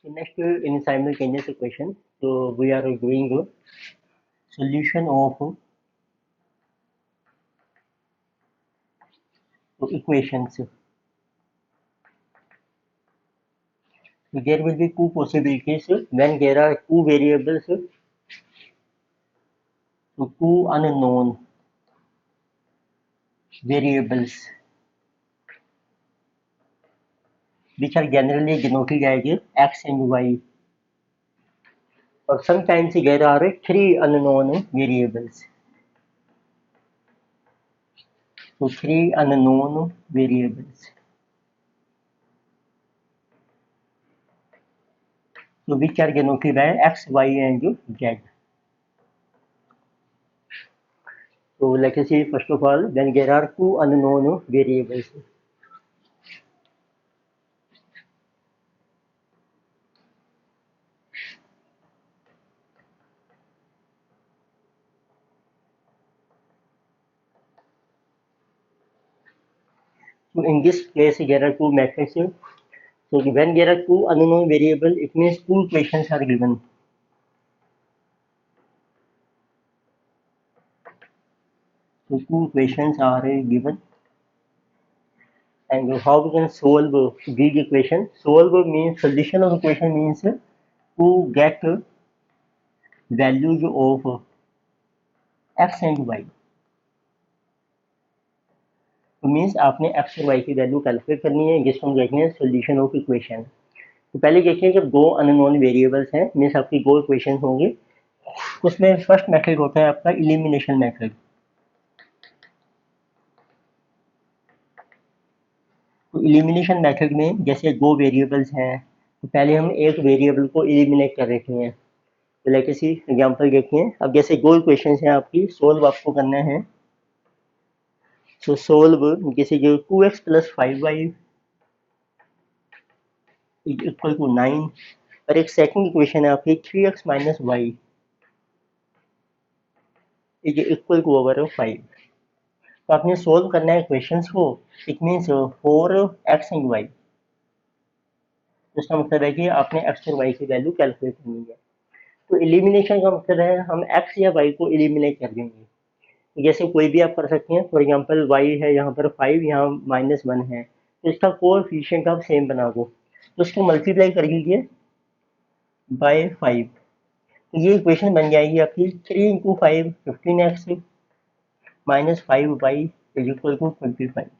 So next in simultaneous equation, so we are doing a solution of equations. So there will be two possibilities when there are two variables, so two unknown variables which are generally denoted as x and y, or sometimes there are three unknown variables. So three unknown variables, so which are denoted by x, y, and z. So let us see first of all, then there are two unknown variables. So in this case, there are two methods. So when there are two unknown variables, it means two equations are given. So two equations are given, and how we can solve these equations? Solve means solution of equation means to get values of x and y. तो means आपने x और y की value calculate करनी है, जिसको हम कहते हैं सोल्यूशन ऑफ इक्वेशन। तो पहले देखिए, जब दो अननोन वेरिएबल्स हैं, मीन्स आपकी दो इक्वेशन होंगी, उसमें फर्स्ट मेथड होता है आपका इलिमिनेशन मेथड। तो इलिमिनेशन मेथड में जैसे दो वेरिएबल्स हैं, तो पहले हम एक वेरिएबल को इलिमिनेट कर रहे हैं। तो लाइक ऐसी एग्जांपल देखिए, अब जैसे दो इक्वेशंस हैं आपकी, सोल्व आपको करना है। सो सोल्व जैसे जो 2x plus 5y is equal to 9, और एक सेकंड इक्वेशन है आपकी 3x minus y is equal to over 5। तो आपने सोल्व करना है इक्वेशंस को, it means for x and y. तो इसका मतलब है कि आपने एक्स और वाई की वैल्यू कैलकुलेट करनी है। तो एलिमिनेशन का मतलब है हम एक्स या वाई को एलिमिनेट कर देंगे। तो जैसे कोई भी आप कर सकते हैं, फॉर एग्जांपल वाई है यहाँ पर 5, यहाँ -1 है, तो इसका कोएफिशिएंट आप सेम बना दो, तो इसको मल्टीप्लाई कर लीजिए बाय 5। तो ये इक्वेशन बन जाएगी आपकी 3 into 5 15x minus 5y is equal to 25।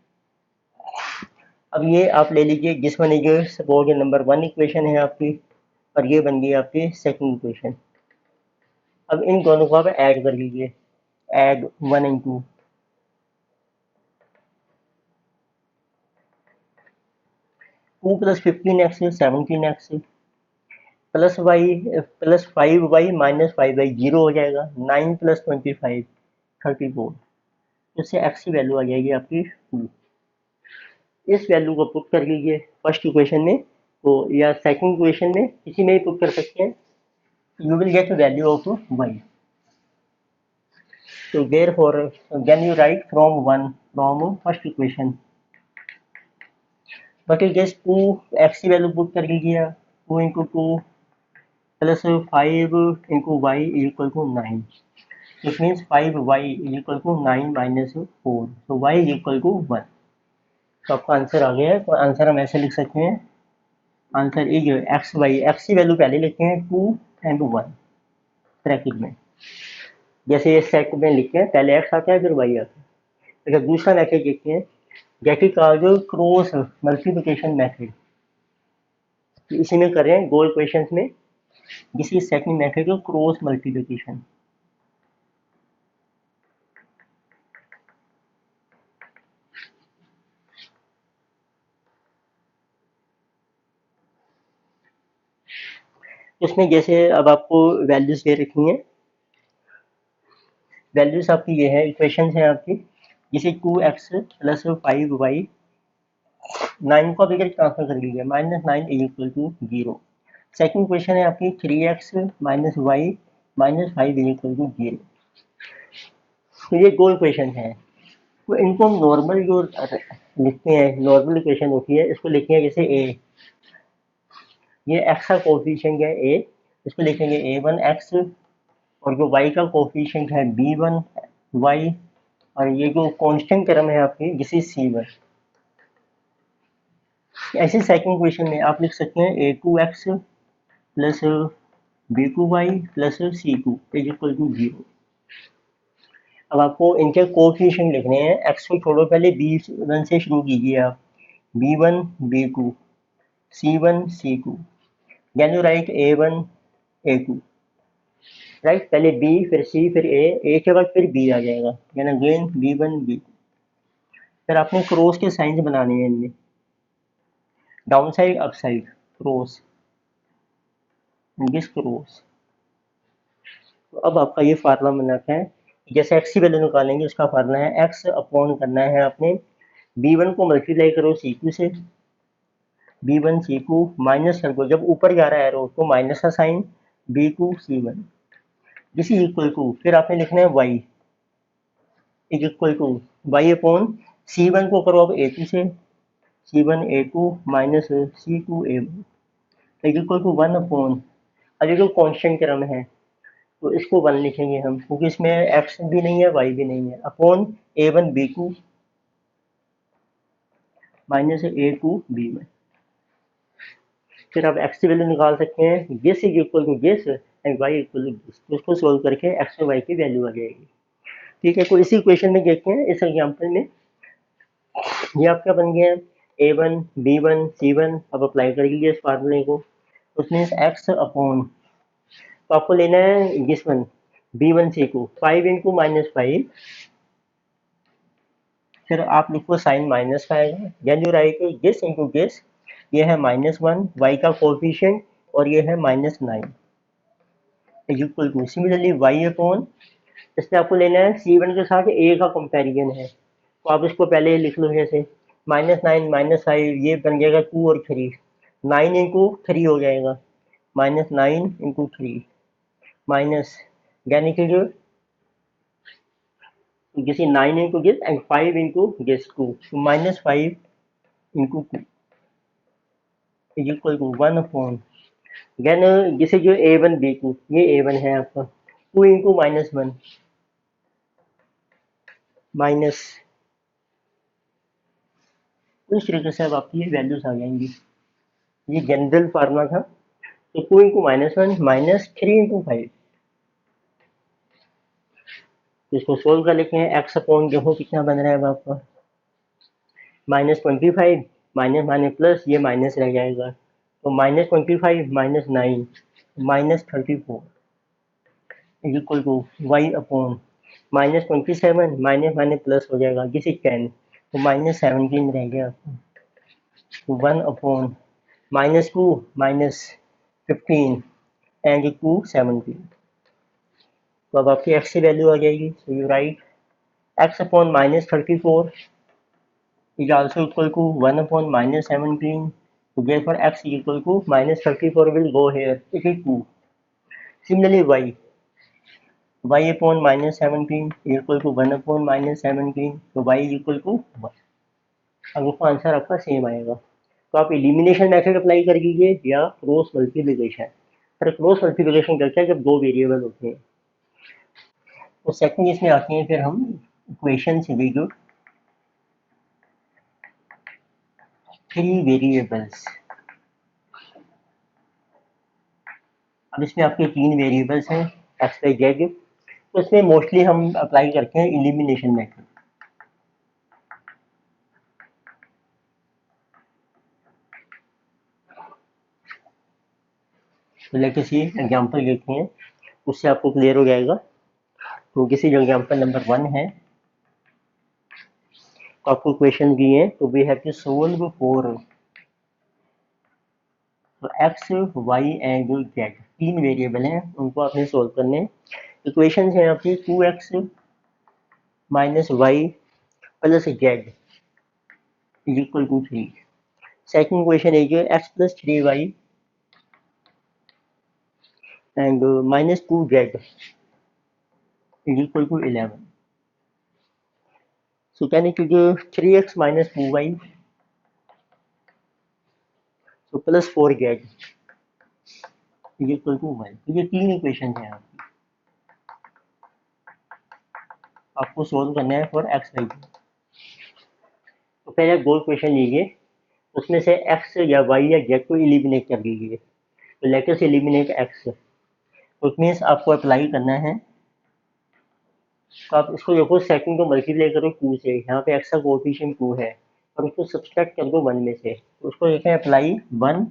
अब ये आप ले लीजिए, जिस one is suppose number 1 equation है आपकी, और ये बन गई आपकी सेकंड इक्वेशन। अब इन दोनों को आप ऐड कर लीजिए, add 1 and 2। Two plus 15x 17x plus y plus 5y minus 5y 0 हो जाएगा। 9 प्लस 25 34, इससे x की वैल्यू आ जाएगी आपकी 2। इस वैल्यू को पुट कर लीजिए फर्स्ट इक्वेशन में, तो या सेकंड इक्वेशन में, किसी में भी पुट कर सकते हैं। You will get the value of y. So therefore, then you write from first equation. But it is 2 x की वैल्यू पुट कर लीजिए, 2 into 2 plus 5 into y is equal to 9। It means 5y is equal to 9 minus 4, तो y is equal to 1। तो आपका answer आ गया है। तो आंसर हम ऐसे लिख सकते हैं, answer is x y, x की वैल्यू पहले लिखते हैं 2 एंड 1 ब्रैकेट में, जैसे ये सेट में लिखते हैं, पहले एक्स आता है फिर वाई आता है। अच्छा, दूसरा मेथड देखते हैं, that is called cross multiplication method. इसी में कर रहे हैं दो इक्वेशंस में, जिसकी सेकंड मेथड है क्रॉस मल्टीप्लिकेशन। इसमें जैसे अब आपको वैल्यूज दे रखी हैं, वैल्यूज आपकी ये है, इक्वेशंस हैं आपकी, जैसे 2x प्लस 5y, 9 को अभी ट्रांसफर कर लीजिए, -9 is equal to 0। Second equation है आपकी 3x minus y minus 5 is equal to 0। तो ये दो इक्वेशन है, तो इनको हम नॉर्मल जो लिखते हैं, नॉर्मल इक्वेशन होती है, इसको लिखते हैं जैसे a, ये x का कोफिशिएंट है a, इसको लिखेंगे a1x, और जो y का कोफिशिएंट है b1y, और ये जो कांस्टेंट टर्म है आपकी दिस इज c1। ऐसे सेकंड क्वेश्चन में आप लिख सकते हैं a2x plus b2y plus c2 is equal to 0। अब आपको इनके कोफिशिएंट लिखने हैं, x को छोड़ो, पहले b1 से शुरू कीजिए आप, b1 b2 c1 c2, then you write a1 a2, write, पहले b फिर c फिर a के बाद फिर b आ जाएगा, देन अगेन b1 b2। फिर आपने क्रॉस के साइंस बनाने हैं इनमें, down side up side, cross, this cross. तो अब आपका ये फार्मूला बनाना है, जैसे एक्स की वैल्यू निकालेंगे उसका फार्मूला है एक्स अपॉन करना है आपने b1 को मल्टीप्लाई करो c2 से, b1 c2 माइनस कर दो, जब ऊपर जा रहा है एरो तो माइनस का sign, b2 c1, this is equal to, फिर आपने लिखना है y is equal to y upon c1 को करो अब a2 से, c1 a2 minus c2 a1 is equal to 1 upon, अब ये जो कॉन्स्टेंट टर्म है तो इसको 1 लिखेंगे हम, क्योंकि इसमें x भी नहीं है y भी नहीं है, upon a1 b2 minus a2 b1। फिर आप x की वैल्यू निकाल सकते हैं, this is equal to this and y equal to this, तो इसको सोल्व करके x और y की वैल्यू आ जाएगी। ठीक है, तो इसी क्वेश्चन में देखते हैं, इस एग्जांपल में ये आपका बन गया a1 b1 c1। अब अप्लाई कर लीजिए इस फार्मूले को, उसमें x अपॉन, तो आपको लेना है this one b1 c2 5 into minus 5, फिर आप लिखो साइन माइनस का आएगा, then you write this into this, ये है -1 y का कोफिशिएंट और ये है -9 is equal to, similarly y upon, इसमें आपको लेना है c1 के साथ a का कंपैरिजन है, तो आप इसको पहले लिख लो जैसे -9 -5, ये बन जाएगा 2 और 3, 9 इंटू 3 हो जाएगा, -9 इंटू 3 माइनस, यानी कि जो जैसे 9 into this and 5 into this 2, तो -5 into 2 is equal to 1 upon, then जैसे जो a1 b2, ये a1 है आपका, 2 इंटू -1 माइनस, इस तरीके से अब आपकी ये वैल्यूज आ जाएंगी। ये जनरल फार्मूला था, तो 2 इंटू -1 माइनस 3 इंटू 5, इसको सोल्व कर लेते हैं, एक्स अपॉन देखो कितना बन रहा है अब आपका -25, माइनस माइनस प्लस, ये माइनस रह जाएगा, तो -25 -9 -34 is equal to y upon -27 minus minus plus हो जाएगा, दिस इज 10, तो -17 रह गया आपको, तो 1 अपॉन -2 -15 एंड 2 17, तो अब आपकी x की वैल्यू आ जाएगी, so you right x upon -34 is also equal to 1 upon -17, so therefore x is equal to -34 will go here, it is 2. Similarly y upon -17 is equal to 1 upon -17, so y is equal to 1। अब उसका answer आपका same आएगा, तो आप elimination method apply कर लीजिए या cross multiplication, पर क्रॉस मल्टीप्लिकेशन करते हैं जब दो वेरिएबल होते हैं। तो सेकंड इसमें आते हैं फिर हम इक्वेशन से भी, जो 3 वेरिएबल्स, अब इसमें आपके 3 वेरिएबल्स हैं एक्स वाई जेड, तो इसमें मोस्टली हम अप्लाई करते हैं एलिमिनेशन मेथड। तो लेके सी एग्जांपल देखते हैं, उससे आपको क्लियर हो जाएगा। तो किसी जो एग्जांपल नंबर 1 है, तो आपको क्वेश्चन दिए हैं, तो we have to solve for, तो x y and z 3 variable हैं, उनको आपने सोल्व करने। इक्वेशन है आपकी 2x minus y plus z is equal to 3। Second equation है जो x plus 3y and minus 2z is equal to 11. So can it give 3x minus 2y, so plus 4z is equal to 1। तो ये 3 equation है आपकी, आपको solve करना है for x y. तो पहले गोल क्वेश्चन लीजिए, उसमें से एक्स या वाई या जेड को एलिमिनेट कर दीजिए। तो लेट अस एलिमिनेट एक्स, तो इट मीन्स आपको अप्लाई करना है। तो आप इसको देखो, सेकंड को मल्टीप्लाई करो 2 से, यहाँ पे एक्स का कोएफिशिएंट 2 है, और उसको सब्सट्रैक्ट कर दो 1 में से, तो उसको देखें apply 1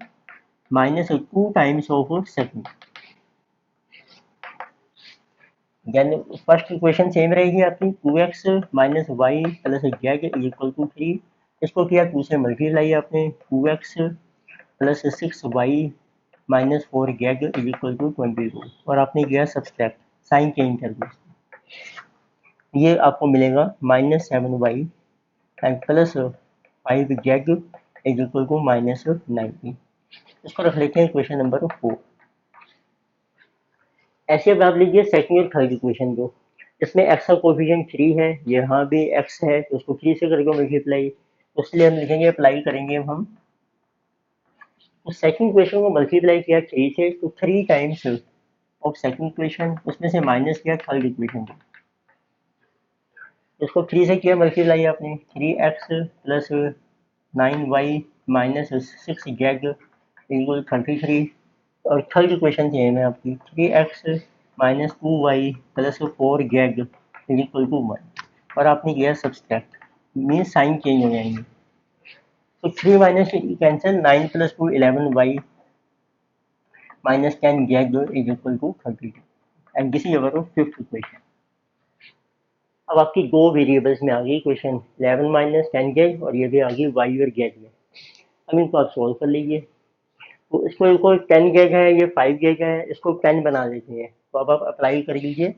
minus 2 times of second. यानी फर्स्ट इक्वेशन सेम रहेगी आपकी, 2x minus y plus z is equal to 3। इसको किया 2 से मल्टीप्लाई आपने, 2x plus 6y minus 4z is equal to 22, और आपने किया सब्सट्रैक्ट, साइन चेंज कर दिया। ये आपको मिलेगा -7y and plus 5z is equal to -90। इसको रख लेते हैं इक्वेशन नंबर 4। ऐसे अब आप लीजिए सेकंड और थर्ड इक्वेशन को, इसमें एक्स का कोफिशिएंट 3 है, यहाँ भी एक्स है, तो उसको 3 से करके मल्टीप्लाई, इसलिए हम लिखेंगे अप्लाई करेंगे अब हम। तो सेकंड इक्वेशन को मल्टीप्लाई किया 3 से, तो 3 टाइम्स ऑफ सेकंड इक्वेशन, उसमें से माइनस किया थर्ड इक्वेशन को, इसको 3 से किया मल्टीप्लाई आपने, 3x plus 9y minus 6z equal 33, और थर्ड इक्वेशन सेम है आपकी, 3x minus 2y plus 4z is equal to 1, और आपने किया सब्सट्रैक्ट, मीन्स साइन चेंज हो जाएंगे। तो 3 minus cancel, 9 plus 2 11y minus 10z is equal to 32, and this is our fifth equation. अब आपकी दो वेरिएबल्स में आ गई इक्वेशन, 11 माइनस 10z, और ये भी आ गई y और z में। अब इनको आप सॉल्व कर लीजिए। तो इसको 10 गेज है, ये 5 गेज है, इसको 10 बना देते हैं, तो अब आप अप्लाई कर लीजिए।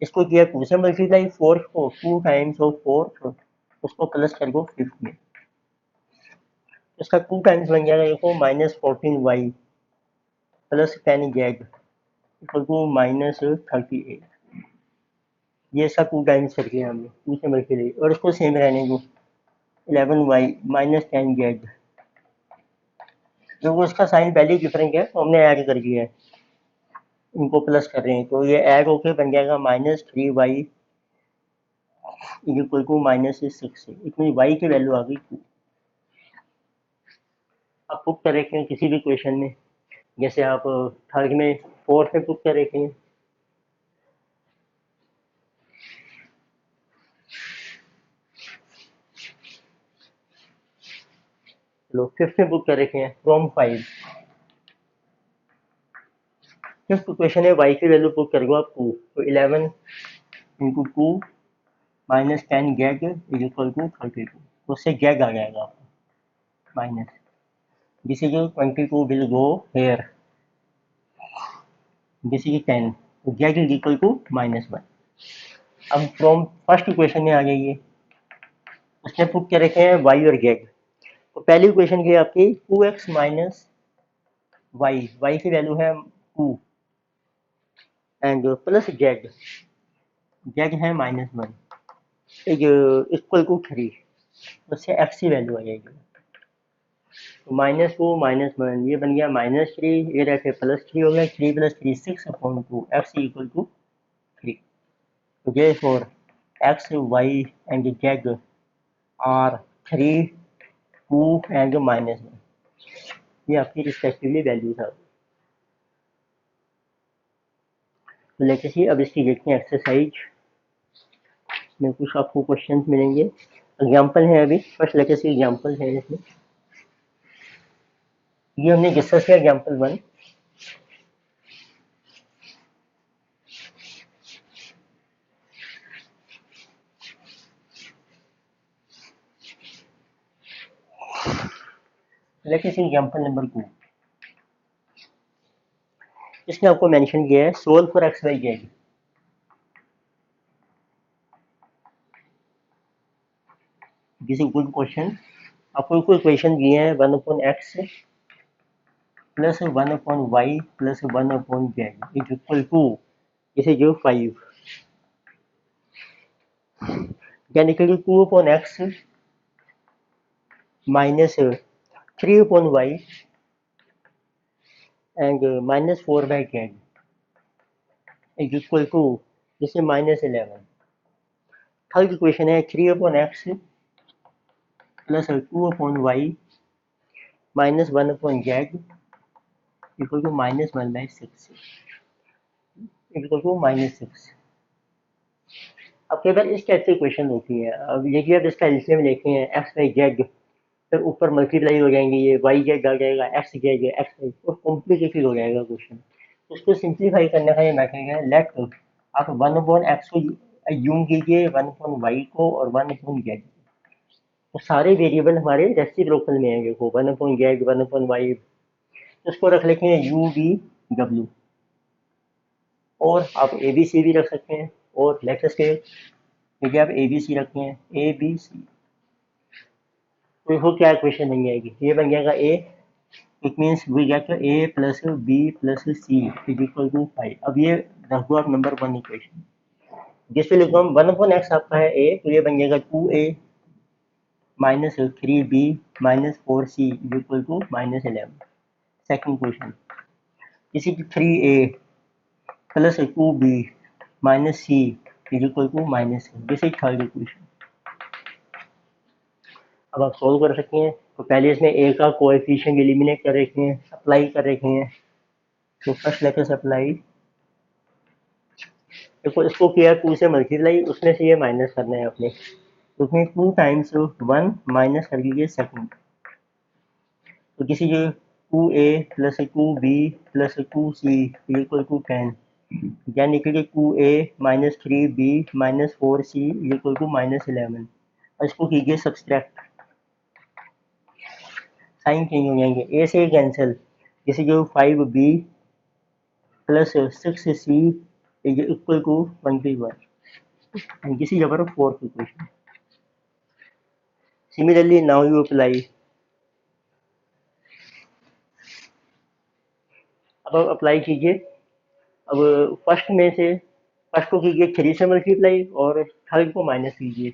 इसको किया 2 से मल्टीप्लाई, 4 को 2 टाइम्स ऑफ 4, उसको प्लस कर दो 5 में, इसका 2 टाइम्स बन जाएगा, देखो -14y plus 10z equal to -38। ये इसका 2 टाइम्स कर दिया हमने, 2 से मल्टीप्लाई, और इसको सेम रहने दो, 11y माइनस 10z, जो उसका साइन पहले डिफरेंट है, तो हमने ऐड कर दिया है, इनको प्लस कर रहे हैं, तो ये ऐड होके बन जाएगा -3y इज इक्वल टू -6। इतनी y की वैल्यू आ गई 2। आप पुट कर रखे हैं किसी भी क्वेश्चन में, जैसे आप थर्ड में, फोर्थ में पुट कर रखे हैं, लो फिफ्थ में पुट कर रखे हैं फ्रॉम 5। फिफ्थ क्वेश्चन है, y की वैल्यू पुट कर दो आप 2, तो 11 into 2 minus 10 z is equal to 32, तो उससे z आ जाएगा आपको minus, this is 22 will go here, this is 10, तो z इज इक्वल टू -1। अब फ्रॉम फर्स्ट इक्वेशन में आ जाइए, उसने पुट कर रखे हैं y और z। तो पहली इक्वेशन की है आपकी 2x माइनस वाई, वाई की वैल्यू है 2 एंड प्लस जेड, जेड है -1 इक्वल टू 3, उससे एक्स की वैल्यू आ जाएगी। तो -2 -1 ये बन गया -3, ये रहते +3 हो गया, 3 + 3 6/2, एक्स इक्वल टू 3। तो therefore x y and z are 3 2 and -1, ये आपकी रिस्पेक्टिवली वैल्यूज है। तो लेते हैं अब इसकी देखते हैं एक्सरसाइज में, कुछ आपको क्वेश्चंस मिलेंगे, एग्जांपल है, अभी फर्स्ट लेते हैं एग्जांपल है इसमें। ये हमने डिस्कस किया एग्जांपल 1। लेते हैं एग्जांपल नंबर 2। इसमें आपको मेंशन किया है solve for x y z. This is good question. आपको कोई इक्वेशन दिए हैं 1/x plus 1/y plus 1/z is equal to, इसे जो 5, यानी कि 2/x minus 3/y and -4/z is equal to जैसे -11। थर्ड इक्वेशन है 3/x plus 2/y minus 1/z equal to -1/6 equal to -6। अब कई बार इस टाइप से क्वेश्चन होती है। अब ये कि आप इसका एलसीएम लेते हैं एक्स वाई जेड, फिर ऊपर मल्टीप्लाई हो जाएंगे, ये वाई जेड आ जाएगा, एक्स जेड एक्स वाई, तो कॉम्प्लिकेटेड हो जाएगा क्वेश्चन। उसको सिंप्लीफाई करने का ये मेथड है, लेट आप 1/x को यूम कीजिए, 1/y को और 1/z। तो सारे वेरिएबल हमारे रेसिप्रोकल में है, देखो 1/z 1/y, उसको रख लेते हैं यू वी डब्ल्यू, और आप ए बी सी भी रख सकते हैं। और लेटेस्ट देखिए आप ए बी सी रखते हैं, ए बी सी, तो देखो क्या इक्वेशन बन जाएगी, ये बन जाएगा a, it means we get a plus b plus c is equal to 5। अब ये रख दो आप नंबर 1 इक्वेशन, जिसपे लिखो हम 1/x आपका है ए, तो ये बन जाएगा 2a minus 3b minus 4c is equal to -11। Second question, इसी की 3a plus 2b minus c is equal to -6, this is third equation. अब आप सॉल्व कर सकते हैं। तो पहले इसमें ए का कोएफिशिएंट एलिमिनेट कर रखे हैं, अप्लाई कर रखे हैं। तो फर्स्ट लेटर सप्लाई, देखो इसको किया 2 से मल्टीप्लाई, उसमें से ये माइनस करना है अपने, तो उसमें 2 टाइम्स 1 माइनस कर लीजिए सेकंड, तो किसी जो 2a plus 2b plus 2c equal to 10, यानी कि 2a minus 3b minus 4c equal to -11। और इसको कीजिए सब्सट्रैक्ट, साइन चेंज हो जाएंगे, ए से कैंसिल, जैसे जो 5b plus 6c is equal to 21, and किसी जगह पर fourth equation. Similarly now you apply, अब आप अप्लाई कीजिए। अब फर्स्ट में से फर्स्ट को कीजिए 3 से मल्टीप्लाई और थर्ड को माइनस कीजिए,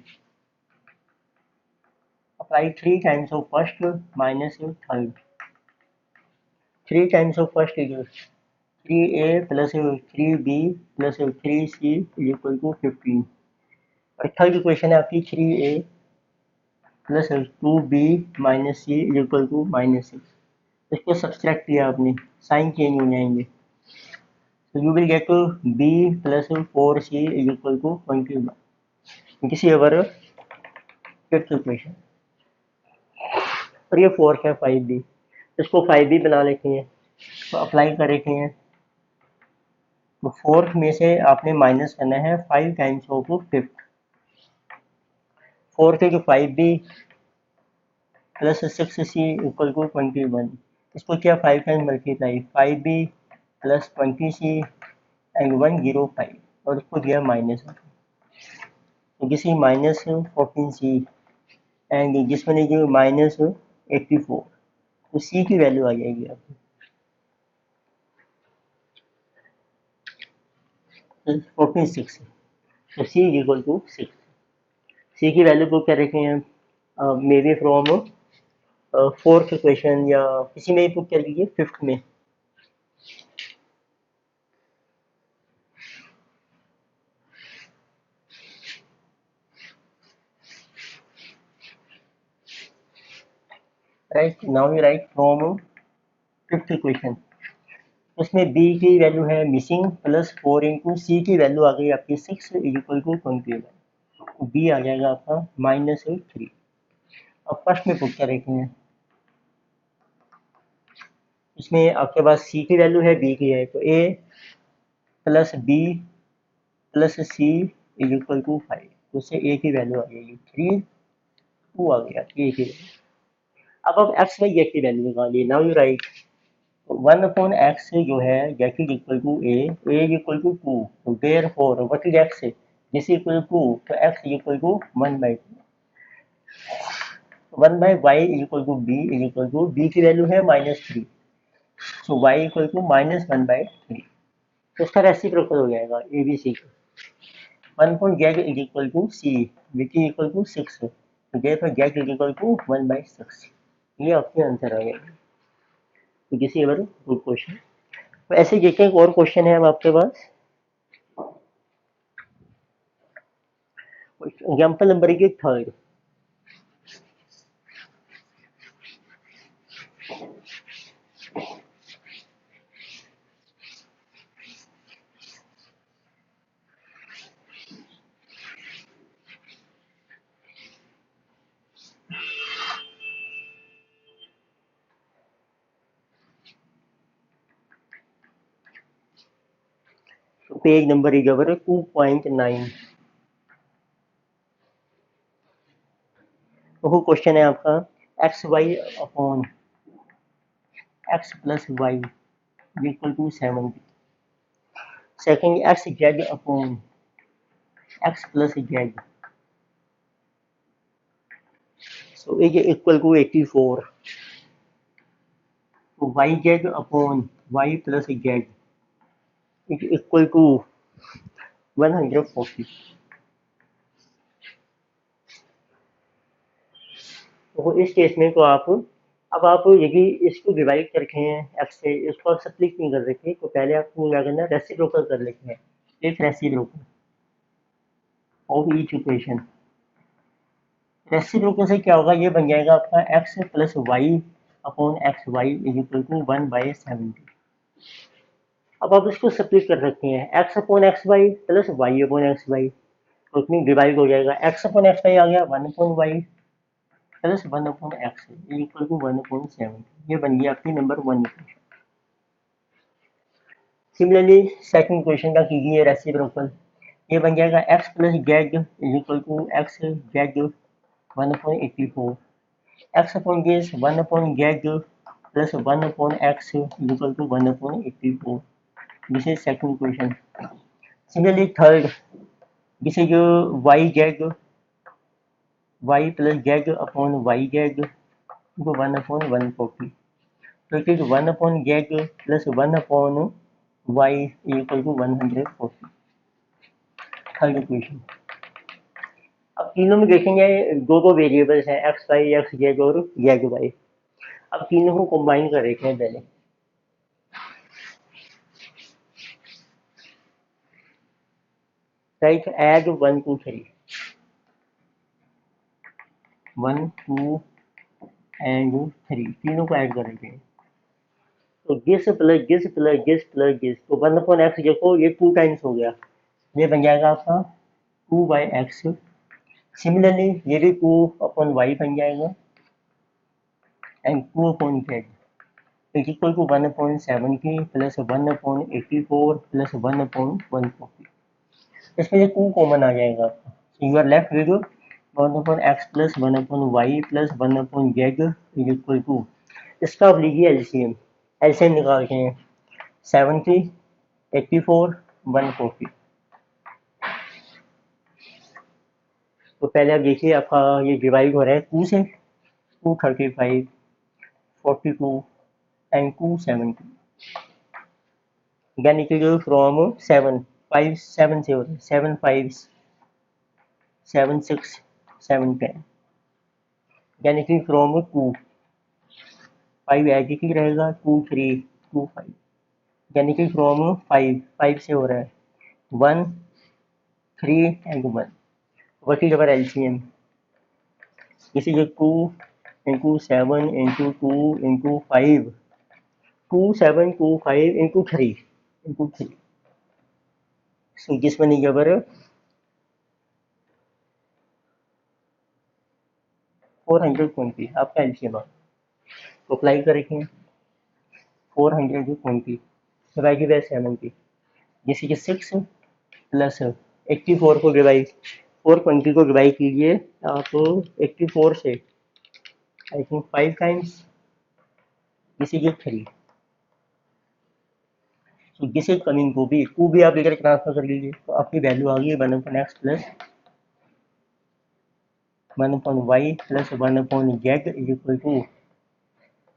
apply 3 times of first minus third, 3 times of first is 3a plus 3b plus 3c equal to 15, और थर्ड इक्वेशन है आपकी 3a plus 2b minus c equal to -6। इसको सब्सट्रैक्ट किया आपने, साइन चेंज हो जाएंगे, so you will get to b plus 4c is equal to 21। किसी अवर fifth equation, और ये फोर्थ है 5b, इसको 5b बना लेते हैं, तो अप्लाई कर लेते हैं। तो फोर्थ में से आपने माइनस करना है 5 टाइम्स ऑफ फिफ्थ, फोर्थ है जो 5b plus 6c equal to 21, इसको क्या 5 times multiply, 5b plus 20c and 105, और इसको दिया माइनस, तो किसी -14c एंड जिसमें जो -84, तो सी की वैल्यू आ जाएगी आपकी 46, तो सी इज इक्वल टू 6। सी की वैल्यू को क्या रखें हम, may be from fourth equation या किसी में भी पुट कर लीजिए, फिफ्थ में। Right, now you right from fifth equation, उसमें b की वैल्यू है मिसिंग प्लस 4 इंटू सी की वैल्यू आ गई आपकी 6 इज इक्वल टू 21, बी आ जाएगा आपका -3। अब फर्स्ट में पुट कर रखे हैं, इसमें आपके पास सी की वैल्यू है, बी की है, तो a plus b plus c is equal to 5, तो उससे ए की वैल्यू आ जाएगी 3, 2 आ गया ए की वैल्यू। अब आप एक्स वाई जेड की वैल्यू निकालिए, नाउ यू राइट 1/x जो है z is equal to a is equal to 2, तो therefore what is x, this equal to, तो x is equal to 1/2, 1/y is equal to b is equal to, b की value है -3, सो y equal to -1/3, तो उसका reciprocal हो जाएगा A B c का, 1.z is equal to c which is equal to 6, तो therefore z is equal to 1/6, ये आपके आंसर आ गया। तो this is our good question. ऐसे देखिए एक और क्वेश्चन है अब आपके पास। एग्जाम्पल नंबर एक थर्ड। तो पेज नंबर एक जबर 2.9। तो क्वेश्चन है आपका x y upon x plus y equal to 70। Second x z upon x plus Z so is equal to 84। तो y z upon y plus z is equal to 140। तो इस case में तो आप अब आप यदि इसको डिवाइड करके हैं एक्स से, इसको आप स्प्लिट नहीं कर रखे तो पहले आपको क्या करना है, रेसिप्रोकल कर लेते हैं। एक reciprocal of each equation. Reciprocal से क्या होगा, ये बन जाएगा आपका x plus y upon x y is equal to 1/70। अब आप इसको स्प्लिट कर सकते हैं, x upon x y plus y upon x y, तो उसमें डिवाइड हो जाएगा। एक्स अपॉन एक्स वाई आ गया 1 upon y plus 1 upon x equal to 1 upon 70। ये बन गई आपकी number 1 equation. Similarly second equation का कीजिए रेसिप्रोकल। ये बन जाएगा x plus z is equal to x z 1/84। X upon this 1 upon z plus 1 upon x equal to 1/84. This is second equation. Similarly, third, this is yz y plus z upon yz equal 1/140. So it is 1 upon z plus 1 upon y equal to 140. Third equation. अब तीनों में देखेंगे दो दो variables हैं, x y x Z और Z Y. अब तीनों को कंबाइन कर देते हैं पहले। राइट, एड 1 2 3 1 2 एंड 3 तीनों को ऐड करेंगे। तो this plus this plus this plus this, तो 1/x देखो ये 2 टाइम्स हो गया, ये बन जाएगा आपका 2/x। सिमिलरली ये भी 2/y बन जाएगा and 2/z is equal to 1/70 plus 1/84 plus 1/140। इसमें ये 2 कॉमन आ जाएगा आपका, you are left with 1/x plus 1/y plus 1/z is equal to, इसका आप लीजिए एलसीएम। एलसीएम निकालते हैं 70 84 140। तो पहले आप देखिए आपका ये डिवाइड हो रहा है 2 से, 235 42 एंड 270, यानी कि जो फ्रॉम 7 5 7 से हो रहा है 7 5 7 6 7 10, यानी कि फ्रॉम 2 5 एच की रहेगा 2 3 2 5, यानी कि फ्रॉम 5 5 से हो रहा है 1 3 and 1। What is our LCM, this is 2 into 7 into 2 into 5 2 7 2 5 into 3 into 3। so this one is our 420 आपका एलसीएम। तो अप्लाई करेंगे 420 डिवाइडेड बाय 70, जैसे कि 6 प्लस 84 को डिवाइड 420 को डिवाइड कीजिए आप 84 से I think 5 times, this is 3। तो दिस इज कमिंग टू भी आप लेकर ट्रांसफर कर लीजिए, तो आपकी वैल्यू आ गई 1/x plus 1/y plus 1/z is equal to,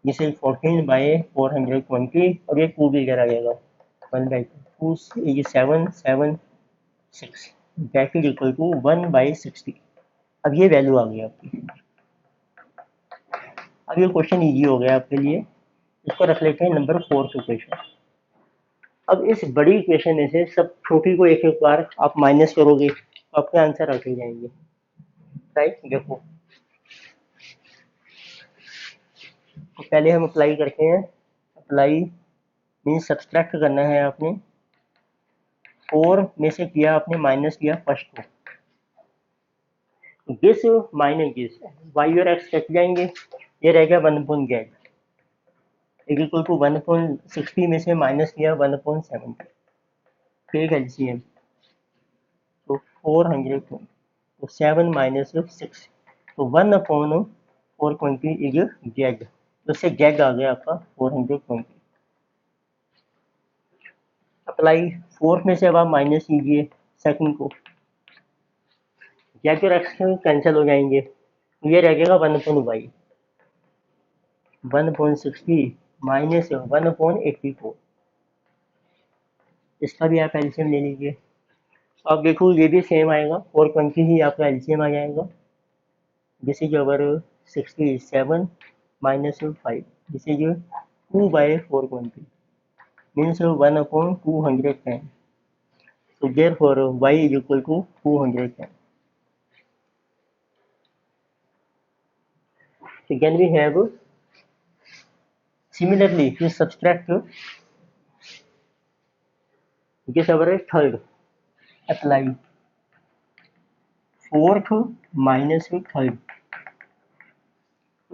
this is 14/420 और ये 2 भी इधर आ जाएगा 1/2 इज 7 7 6 दैट इज इक्वल टू 1/60। अब ये वैल्यू आ गई आपकी। अब ये क्वेश्चन इजी हो गया आपके लिए, इसको रख लेते हैं नंबर 4 इक्वेशन। अब इस बड़ी इक्वेशन में से सब छोटी को एक एक बार आप माइनस करोगे तो आपके आंसर आते जाएंगे, राइट। देखो, तो पहले हम अप्लाई करते हैं। अप्लाई मीन्स सब्सट्रैक्ट करना है आपने। 4 में से किया आपने माइनस किया फर्स्ट को, दिस माइनस दिस, वाई और एक्स कट जाएंगे, ये रह गया 1/z इक्वल टू 1/60 में से माइनस किया 1/70, फिर एलसीएम तो 400, तो 7 माइनस 6, तो 1/420 इज जेड, तो इससे जेड आ गया आपका 420। अप्लाई 4 में से अब आप माइनस कीजिए सेकंड को, जेड और एक्स कैंसिल हो जाएंगे, तो ये रह जाएगा 1/y, 1/60 माइनस 1/84, इसका भी आप एलसीएम ले लीजिए। अब देखो ये भी सेम आएगा, 420 ही आपका एलसीएम आ जाएगा। This is our 67 minus 5. This is 2 by 420 means 1/210. So therefore y is equal to 210. So then we have similarly if you subtract this our third, apply fourth minus third,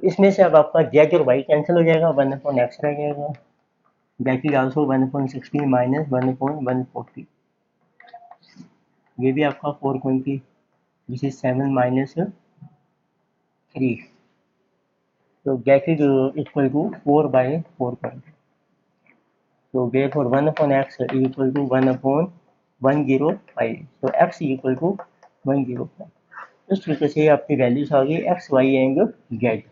इसमें से अब आपका z और y cancel हो जाएगा, 1/x रह जाएगा, that is also 1/60 minus 1/140, ये भी आपका 420, this is 7 minus 3, so that is equal to 4 by 420. So therefore 1/x is equal to 1/105, so x is equal to 105. इस तरीके से आपकी वैल्यूज आ गई एक्स वाई एंड जेड।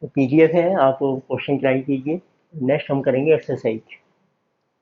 तो पीडीएफ है, आप क्वेश्चन ट्राई कीजिए। नेक्स्ट हम करेंगे एक्सरसाइज।